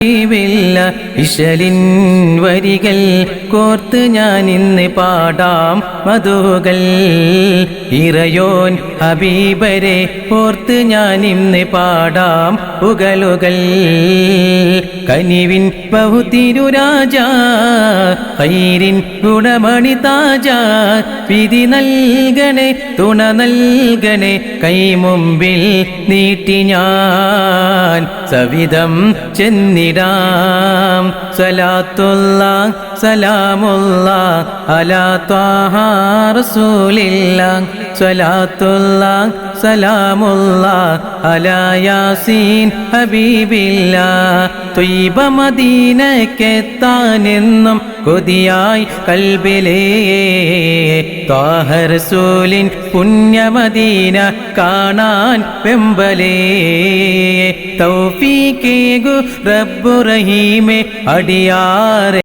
അറിവില്ല ഇശലിൻ വരികൾ കോർത്ത് ഞാൻ ഇന്ന് പാടാം മധുകൾ ഇറയോൻ ഹബീബരെ ഓർത്ത് ഞാൻ ഇന്ന് പാടാം പുകളുകൾ കനിവിൻ ബഹുതിരുരാജ ഖൈരിൻ ഗുണമണി താജ വിധി നൽകണേ തുണ നൽകണേ കൈമുമ്പിൽ നീട്ടി ഞാൻ സവിധം ചെന്നിടാം സലാത്തുള്ള സലാമുള്ള അലാ ത്വാഹ റസൂലില്ല സലാത്തുള്ള സലാമുള്ള അലാ യാസീൻ ഹബീബില്ല ത്വയ്ബ മദീനക്കെത്താനെന്നും കൊതിയായി കൽബിലേ ത്വാഹ റസൂലിൻ പുണ്യമദീന കാണാൻ വെമ്പലേ തൗഫീഖേകു റബ്ബു റഹീമേ അടിയാറെ